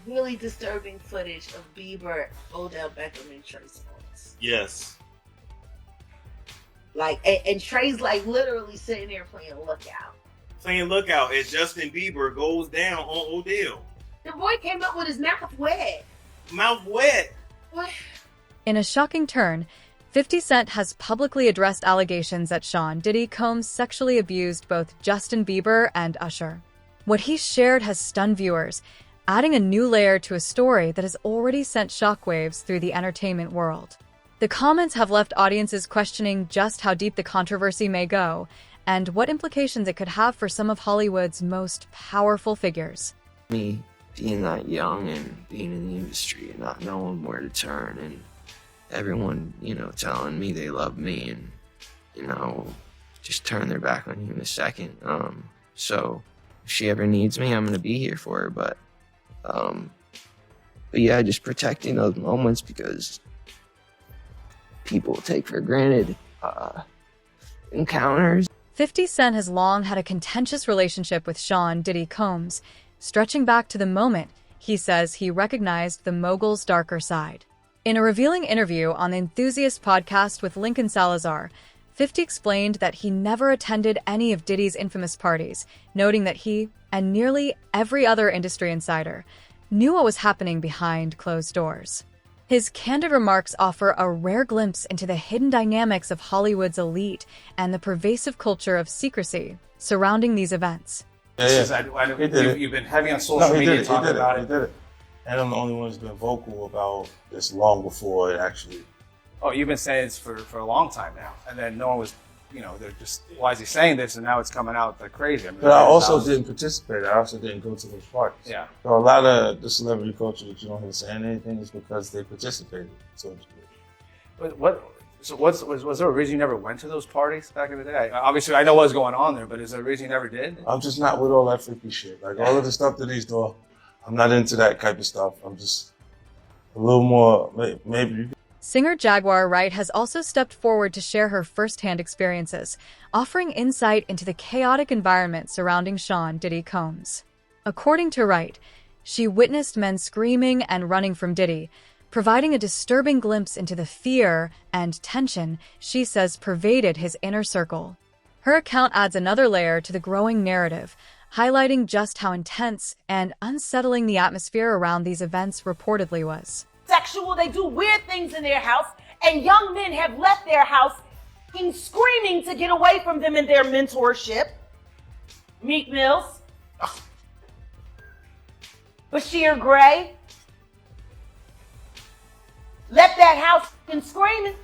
really disturbing footage of Bieber, Odell Beckham, and Trey Songz. Yes. Like, and Trey's like literally sitting there playing Lookout. Playing Lookout as Justin Bieber goes down on Odell. The boy came up with his mouth wet. Mouth wet. What? In a shocking turn, 50 Cent has publicly addressed allegations that Sean Diddy Combs sexually abused both Justin Bieber and Usher. What he shared has stunned viewers, adding a new layer to a story that has already sent shockwaves through the entertainment world. The comments have left audiences questioning just how deep the controversy may go and what implications it could have for some of Hollywood's most powerful figures. Me being that young and being in the industry and not knowing where to turn, and everyone, telling me they love me and, just turn their back on you in a second. So if she ever needs me, I'm going to be here for her. But yeah, just protecting those moments because people take for granted encounters. 50 Cent has long had a contentious relationship with Sean Diddy Combs, stretching back to the moment he says he recognized the mogul's darker side. In a revealing interview on the Enthusiast podcast with Lincoln Salazar, 50 explained that he never attended any of Diddy's infamous parties, noting that he, and nearly every other industry insider, knew what was happening behind closed doors. His candid remarks offer a rare glimpse into the hidden dynamics of Hollywood's elite and the pervasive culture of secrecy surrounding these events. You've been heavy on social media talking about it. He did it. And I'm the only one who's been vocal about this long before it actually. Oh, you've been saying this for a long time now. And then no one was, they're just, why is he saying this? And now it's coming out like crazy. But I also didn't participate. I also didn't go to those parties. Yeah. So a lot of the celebrity culture that you don't hear saying anything is because they participated, so to speak. Was there a reason you never went to those parties back in the day? Obviously, I know what was going on there, but is there a reason you never did? I'm just not with all that freaky shit. Like all of the stuff that he's doing, I'm not into that type of stuff. I'm just a little more, maybe. Singer Jaguar Wright has also stepped forward to share her firsthand experiences, offering insight into the chaotic environment surrounding Sean Diddy Combs. According to Wright, she witnessed men screaming and running from Diddy, providing a disturbing glimpse into the fear and tension she says pervaded his inner circle. Her account adds another layer to the growing narrative, highlighting just how intense and unsettling the atmosphere around these events reportedly was. Sexual, they do weird things in their house, and young men have left their house screaming to get away from them in their mentorship. Meek Mills, Bashir Gray, left that house screaming.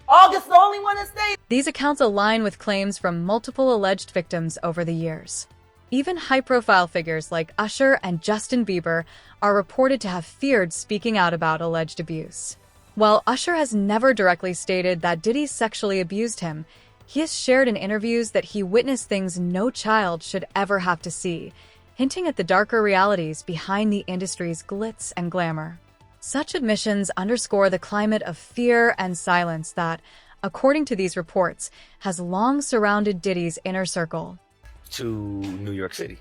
August the only one that stayed. These accounts align with claims from multiple alleged victims over the years. Even high-profile figures like Usher and Justin Bieber are reported to have feared speaking out about alleged abuse. While Usher has never directly stated that Diddy sexually abused him, he has shared in interviews that he witnessed things no child should ever have to see, hinting at the darker realities behind the industry's glitz and glamour. Such admissions underscore the climate of fear and silence that, according to these reports, has long surrounded Diddy's inner circle. To New York City,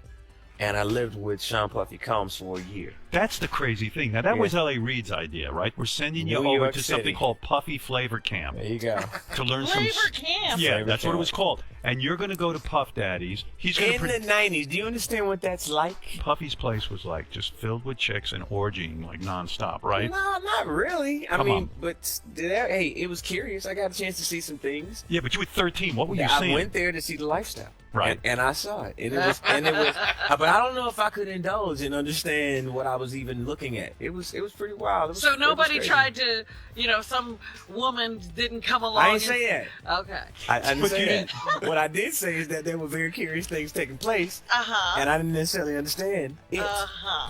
and I lived with Sean Puffy Combs for a year. That's the crazy thing. Now, that was L.A. Reid's idea, right? We're sending you over to something called Puffy Flavor Camp. There you go. To learn Flavor Camp? Yeah, Flavor that's Camp. what it was called. And you're going to go to Puff Daddy's. He's going In the 90s, do you understand what that's like? Puffy's place was like just filled with chicks and orgying like nonstop, right? No, not really. Come on. But hey, it was curious. I got a chance to see some things. Yeah, but you were 13. What were you I seeing? went there to see the lifestyle. Right. And I saw it. And it was, but I don't know if I could indulge and understand what I was even looking at. It was pretty wild. So nobody it was tried to, some woman didn't come along. I didn't say that. Okay. I didn't say that. What I did say is that there were very curious things taking place. And I didn't necessarily understand it.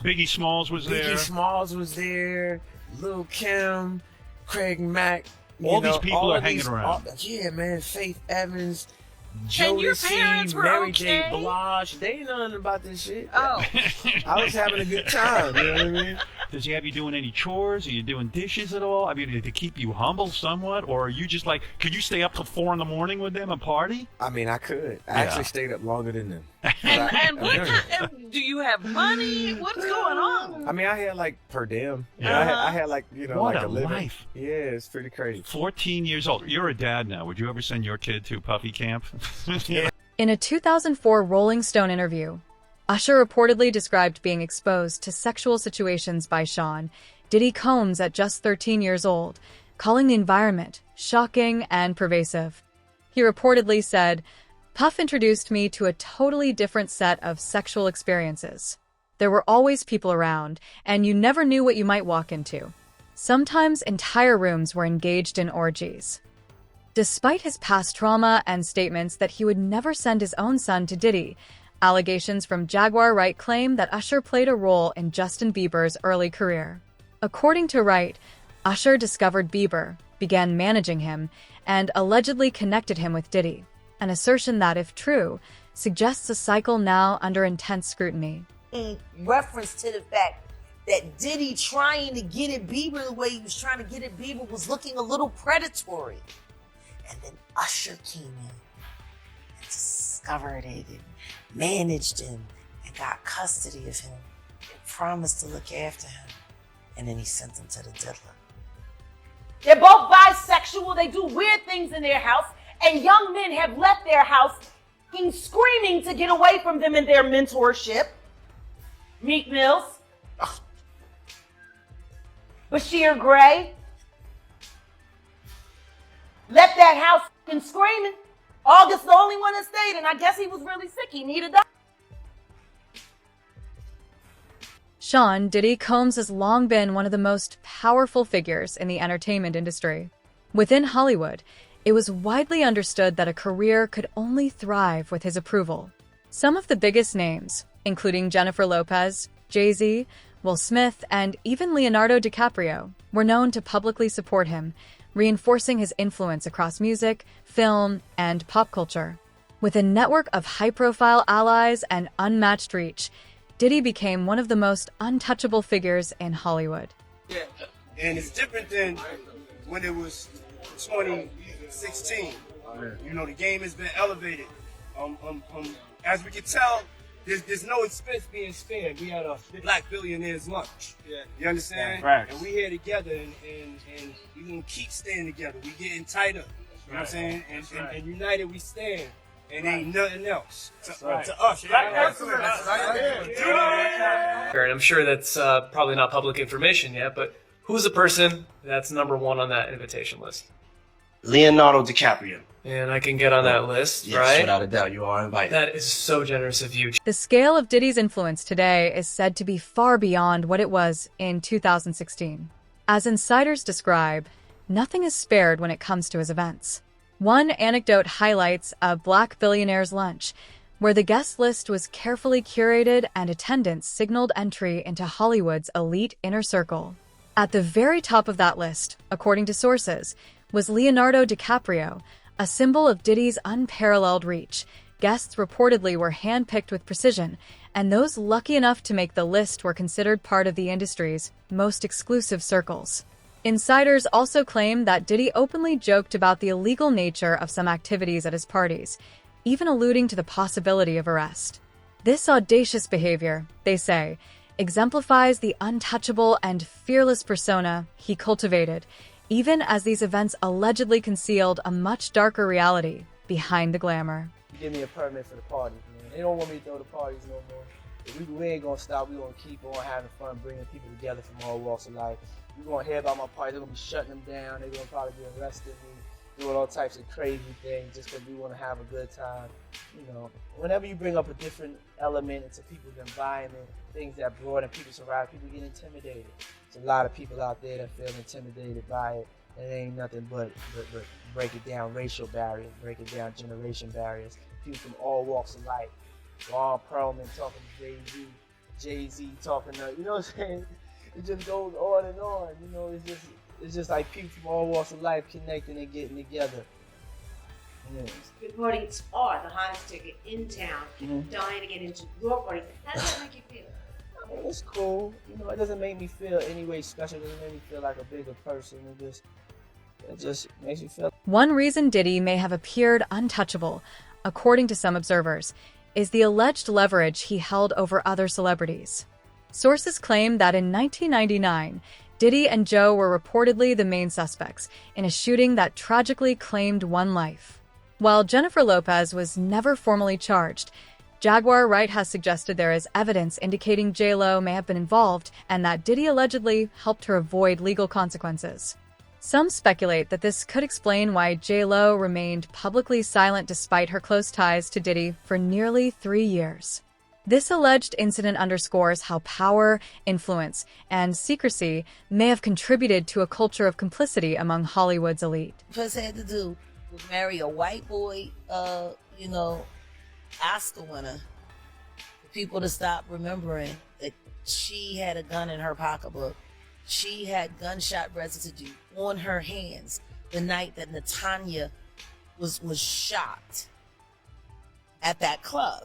Biggie Smalls was there. Biggie Smalls was there. Lil' Kim, Craig Mack. All these people are hanging around. Yeah, man. Faith Evans. And your Jodeci, parents were Mary okay? J. Blige, they ain't nothing about this shit. Oh. I was having a good time, you know what I mean? Does he have you doing any chores? Are you doing dishes at all? I mean, to keep you humble somewhat? Or are you just like, could you stay up till 4 in the morning with them and party? I mean, I could. I actually stayed up longer than them. And do you have money? What's going on? I mean, I had like per diem. Yeah. I had like, you know, What like a a living. life. Yeah, it's pretty crazy. 14 years old. You're a dad now. Would you ever send your kid to puppy camp? In a 2004 Rolling Stone interview, Usher reportedly described being exposed to sexual situations by Sean Diddy Combs at just 13 years old, calling the environment shocking and pervasive. He reportedly said, "Puff introduced me to a totally different set of sexual experiences. There were always people around, and you never knew what you might walk into. Sometimes entire rooms were engaged in orgies." Despite his past trauma and statements that he would never send his own son to Diddy, allegations from Jaguar Wright claim that Usher played a role in Justin Bieber's early career. According to Wright, Usher discovered Bieber, began managing him, and allegedly connected him with Diddy, an assertion that, if true, suggests a cycle now under intense scrutiny. In reference to the fact that Diddy trying to get at Bieber the way he was trying to get at Bieber was looking a little predatory. And then Usher came in and discovered it and managed him and got custody of him and promised to look after him. And then he sent him to the diddler. They're both bisexual. They do weird things in their house. And young men have left their house screaming to get away from them in their mentorship. Meek Mills. Bashir Gray. Left that house screaming. August the only one that stayed, and I guess he was really sick. He needed a doctor. Sean Diddy Combs has long been one of the most powerful figures in the entertainment industry. Within Hollywood, it was widely understood that a career could only thrive with his approval. Some of the biggest names, including Jennifer Lopez, Jay Z, Will Smith, and even Leonardo DiCaprio, were known to publicly support him, reinforcing his influence across music, film, and pop culture. With a network of high-profile allies and unmatched reach, Diddy became one of the most untouchable figures in Hollywood. Yeah, and it's different than when it was 2016. You know, the game has been elevated. As we can tell, there's no expense being spared. We had a Black Billionaires lunch. Yeah. You understand? Right. And we here together, and we gonna keep staying together. We getting tighter. You know what I'm saying? And united we stand. And ain't nothing else to us. And I'm sure that's probably not public information yet, but who's the person that's number one on that invitation list? Leonardo DiCaprio. And I can get on that list, Yes, right? without a doubt, you are invited. That is so generous of you. The scale of Diddy's influence today is said to be far beyond what it was in 2016. As insiders describe, nothing is spared when it comes to his events. One anecdote highlights a Black Billionaires lunch, where the guest list was carefully curated and attendance signaled entry into Hollywood's elite inner circle. At the very top of that list, according to sources, was Leonardo DiCaprio, a symbol of Diddy's unparalleled reach. Guests reportedly were handpicked with precision, and those lucky enough to make the list were considered part of the industry's most exclusive circles. Insiders also claim that Diddy openly joked about the illegal nature of some activities at his parties, even alluding to the possibility of arrest. This audacious behavior, they say, exemplifies the untouchable and fearless persona he cultivated, even as these events allegedly concealed a much darker reality behind the glamour. Give me a permit for the party, man. They don't want me to throw the parties no more. We ain't gonna stop. We gonna keep on having fun, bringing people together from all walks of life. You're gonna hear about my party. They're gonna be shutting them down. They're gonna probably be arresting me, doing all types of crazy things just because we want to have a good time. You know, whenever you bring up a different element into people's environment, things that broaden people's horizon, people get intimidated. There's a lot of people out there that feel intimidated by it. And it ain't nothing but break it down racial barriers, break it down generation barriers. People from all walks of life. Ron Perlman talking to Jay Z talking to, you know what I'm saying? It just goes on and on. You know, it's just like people from all walks of life connecting and getting together. Yes. Good parties are the hottest ticket in town. People dying to get into your party. How does that make you feel? I mean, it's cool. You know, it doesn't make me feel any way special. It doesn't make me feel like a bigger person. It just makes me feel. One reason Diddy may have appeared untouchable, according to some observers, is the alleged leverage he held over other celebrities. Sources claim that in 1999, Diddy and Joe were reportedly the main suspects in a shooting that tragically claimed one life. While Jennifer Lopez was never formally charged, Jaguar Wright has suggested there is evidence indicating J-Lo may have been involved and that Diddy allegedly helped her avoid legal consequences. Some speculate that this could explain why J-Lo remained publicly silent despite her close ties to Diddy for nearly 3 years. This alleged incident underscores how power, influence, and secrecy may have contributed to a culture of complicity among Hollywood's elite. First had to do was marry a white boy, Oscar winner. For people to stop remembering that she had a gun in her pocketbook. She had gunshot residue on her hands the night that Natanya was shot at that club.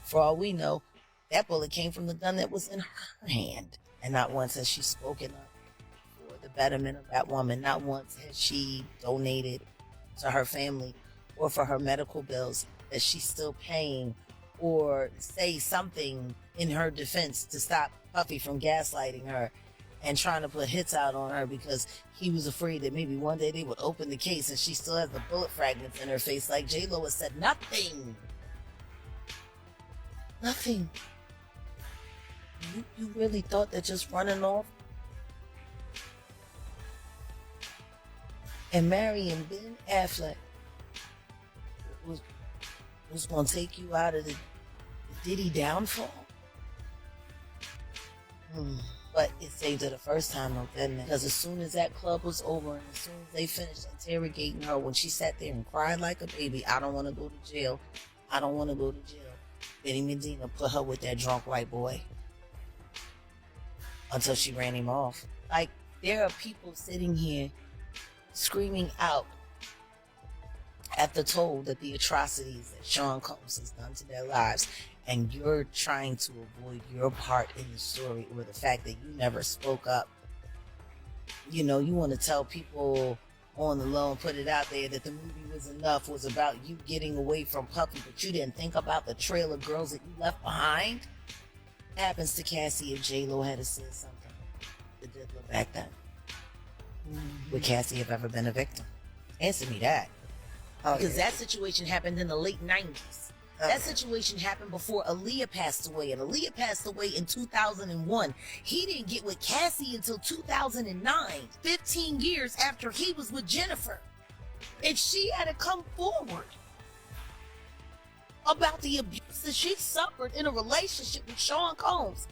For all we know, that bullet came from the gun that was in her hand. And not once has she spoken up for the betterment of that woman. Not once has she donated to her family or for her medical bills that she's still paying, or say something in her defense to stop Puffy from gaslighting her and trying to put hits out on her because he was afraid that maybe one day they would open the case and she still has the bullet fragments in her face. Like J-Lo has said nothing. Nothing. You really thought that just running off and marrying Ben Affleck was going to take you out of the Diddy downfall? But it saved her the first time, though, didn't it? Because as soon as that club was over and as soon as they finished interrogating her, when she sat there and cried like a baby, I don't want to go to jail. I don't want to go to jail. Benny Medina put her with that drunk white boy until she ran him off. Like, there are people sitting here screaming out at the toll that the atrocities that Sean Combs has done to their lives, and you're trying to avoid your part in the story or the fact that you never spoke up. You know, you want to tell people on the low and put it out there that the movie Was Enough was about you getting away from Puffy, but you didn't think about the trail of girls that you left behind. Happens to Cassie if J-Lo had to say something that did look back then. Would Cassie have ever been a victim? Answer me that. Because that situation happened in the late 90s. That situation happened before Aaliyah passed away, and Aaliyah passed away in 2001. He didn't get with Cassie until 2009, 15 years after he was with Jennifer. And she had to come forward about the abuse that she suffered in a relationship with Sean Combs.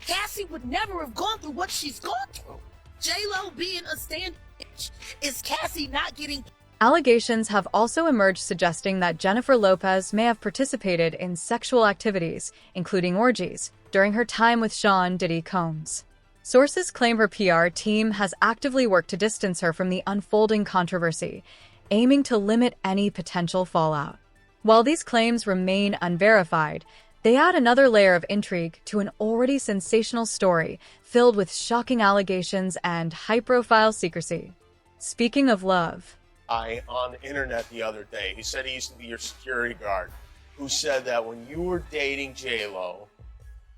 Cassie would never have gone through what she's gone through. J-Lo being a stand-bitch is Cassie not getting... Allegations have also emerged suggesting that Jennifer Lopez may have participated in sexual activities, including orgies, during her time with Sean Diddy Combs. Sources claim her PR team has actively worked to distance her from the unfolding controversy, aiming to limit any potential fallout. While these claims remain unverified, they add another layer of intrigue to an already sensational story filled with shocking allegations and high-profile secrecy. Speaking of love, on the internet the other day. He said he used to be your security guard, who said that when you were dating J-Lo,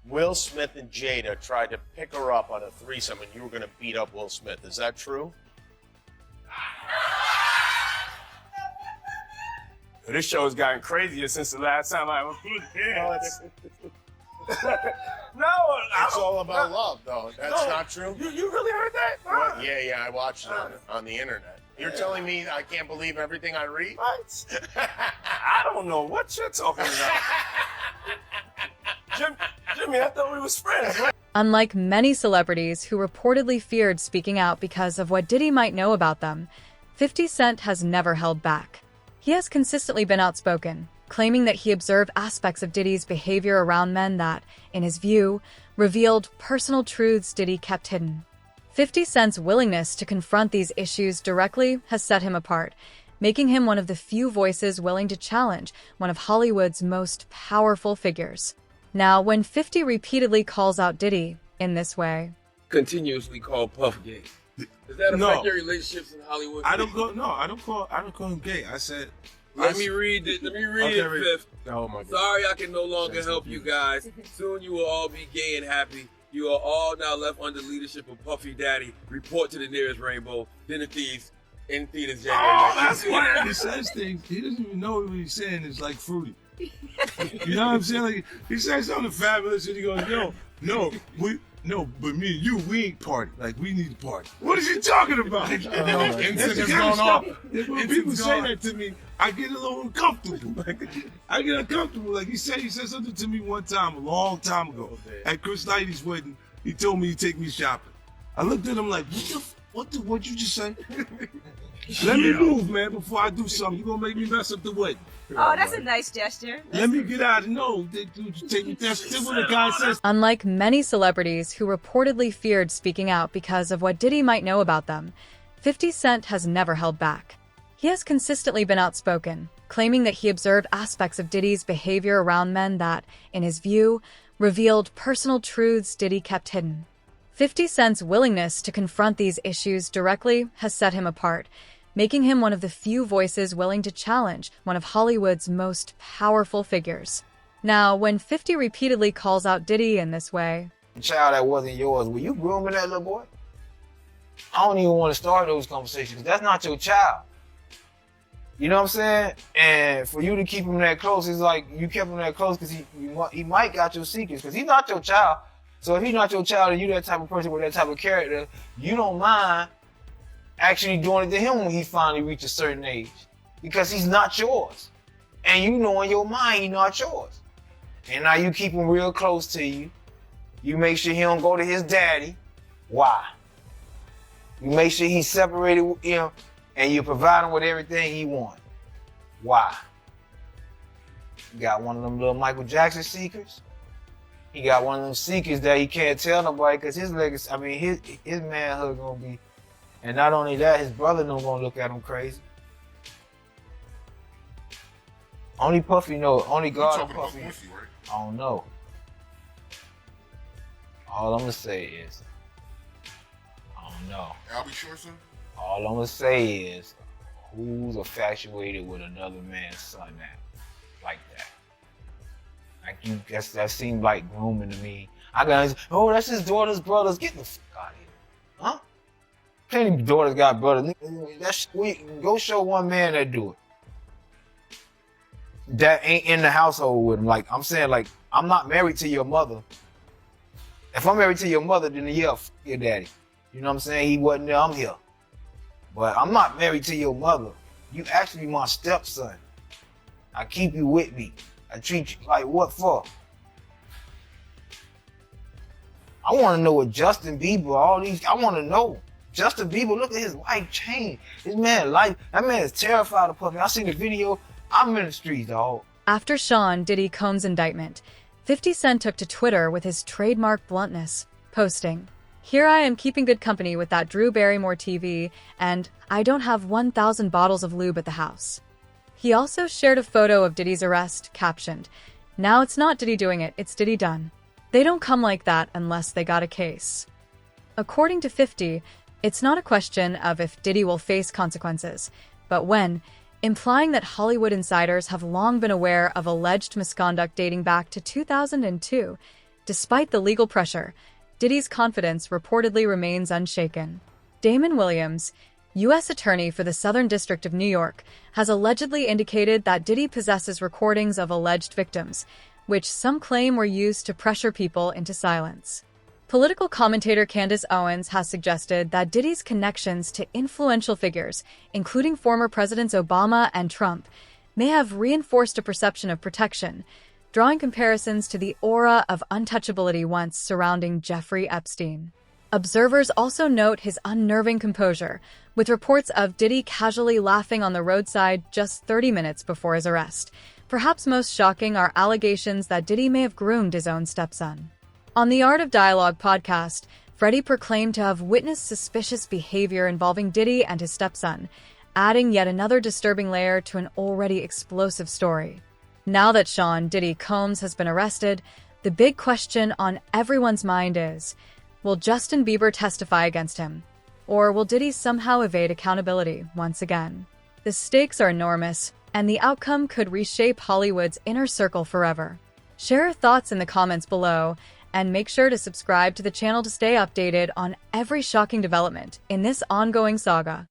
Will Smith and Jada tried to pick her up on a threesome and you were going to beat up Will Smith. Is that true? This show has gotten crazier since the last time I was here. It's all about love, though. That's not true? You really heard that? Well, yeah, I watched it on the internet. You're telling me I can't believe everything I read? What? I don't know what you're talking about. Jimmy, I thought we was friends, right? unlike many celebrities who reportedly feared speaking out because of what Diddy might know about them, 50 Cent has never held back. He has consistently been outspoken, claiming that he observed aspects of Diddy's behavior around men that, in his view, revealed personal truths Diddy kept hidden. 50 Cent's willingness to confront these issues directly has set him apart, making him one of the few voices willing to challenge one of Hollywood's most powerful figures. Now, when 50 repeatedly calls out Diddy in this way, continuously call Puff gay. Does that affect your relationships in Hollywood? I don't call him gay. I said Let me read it. Okay, Fifth. Oh my God. Sorry I can no longer help you guys. Soon you will all be gay and happy. You are all now left under leadership of Puffy Daddy. Report to the nearest rainbow. Dinner thieves in theaters January. Oh, that's why he says things. He doesn't even know what he's saying is like fruity. You know what I'm saying? Like, he says something fabulous and he goes, but me and you, we ain't party. Like, we need to party. What is he talking about? That's the kind of stuff. When people say that to me, I get a little uncomfortable. I get uncomfortable. Like, he said something to me one time, a long time ago. At Chris Lighty's wedding, he told me he'd take me shopping. I looked at him like, what'd you just say? Let me move, man, before I do something. You're gonna make me mess up the wedding. Oh, that's a nice gesture. Let me get out of no. Take me. That's what the guy says. Unlike many celebrities who reportedly feared speaking out because of what Diddy might know about them, 50 Cent has never held back. He has consistently been outspoken, claiming that he observed aspects of Diddy's behavior around men that, in his view, revealed personal truths Diddy kept hidden. 50 Cent's willingness to confront these issues directly has set him apart, making him one of the few voices willing to challenge one of Hollywood's most powerful figures. Now, when 50 repeatedly calls out Diddy in this way, "The child that wasn't yours, were you grooming that little boy?" I don't even want to start those conversations because that's not your child. You know what I'm saying? And for you to keep him that close, it's like you kept him that close because he might got your secrets because he's not your child. So if he's not your child and you that type of person with that type of character, you don't mind actually doing it to him when he finally reaches a certain age because he's not yours. And you know in your mind he's not yours. And now you keep him real close to you. You make sure he don't go to his daddy. Why? You make sure he's separated with him and you provide him with everything he wants. Why? You got one of them little Michael Jackson secrets. He got one of them secrets that he can't tell nobody because his legacy, his manhood gonna be, and not only that, his brother don't gonna look at him crazy. Only Puffy know, only God and Puffy. Puffy, right? I don't know. All I'm gonna say is, I don't know. I'll be sure, sir. All I'm gonna say is, who's infatuated with another man's son like that? Like that seemed like grooming to me. I got, that's his daughter's brothers. Get the fuck out of here, huh? Plenty of daughters got brothers. Go show one man that do it. That ain't in the household with him. Like I'm saying, like I'm not married to your mother. If I'm married to your mother, then yeah, fuck your daddy. You know what I'm saying? He wasn't there. I'm here. But I'm not married to your mother. You actually my stepson. I keep you with me. I treat you like what for? I want to know what Justin Bieber, I want to know. Justin Bieber, look at his life change. That man is terrified of Puffy. I seen the video. I'm in the streets, dog. After Sean Diddy Combs' indictment, 50 Cent took to Twitter with his trademark bluntness, posting, "Here I am keeping good company with that Drew Barrymore TV, and I don't have 1,000 bottles of lube at the house." He also shared a photo of Diddy's arrest, captioned, "Now it's not Diddy doing it, it's Diddy done. They don't come like that unless they got a case." According to 50, it's not a question of if Diddy will face consequences, but when, implying that Hollywood insiders have long been aware of alleged misconduct dating back to 2002. Despite the legal pressure, Diddy's confidence reportedly remains unshaken. Damon Williams, U.S. Attorney for the Southern District of New York, has allegedly indicated that Diddy possesses recordings of alleged victims, which some claim were used to pressure people into silence. Political commentator Candace Owens has suggested that Diddy's connections to influential figures, including former Presidents Obama and Trump, may have reinforced a perception of protection, drawing comparisons to the aura of untouchability once surrounding Jeffrey Epstein. Observers also note his unnerving composure, with reports of Diddy casually laughing on the roadside just 30 minutes before his arrest. Perhaps most shocking are allegations that Diddy may have groomed his own stepson. On the Art of Dialogue podcast, Freddie proclaimed to have witnessed suspicious behavior involving Diddy and his stepson, adding yet another disturbing layer to an already explosive story. Now that Sean Diddy Combs has been arrested, the big question on everyone's mind is, will Justin Bieber testify against him? Or will Diddy somehow evade accountability once again? The stakes are enormous, and the outcome could reshape Hollywood's inner circle forever. Share your thoughts in the comments below, and make sure to subscribe to the channel to stay updated on every shocking development in this ongoing saga.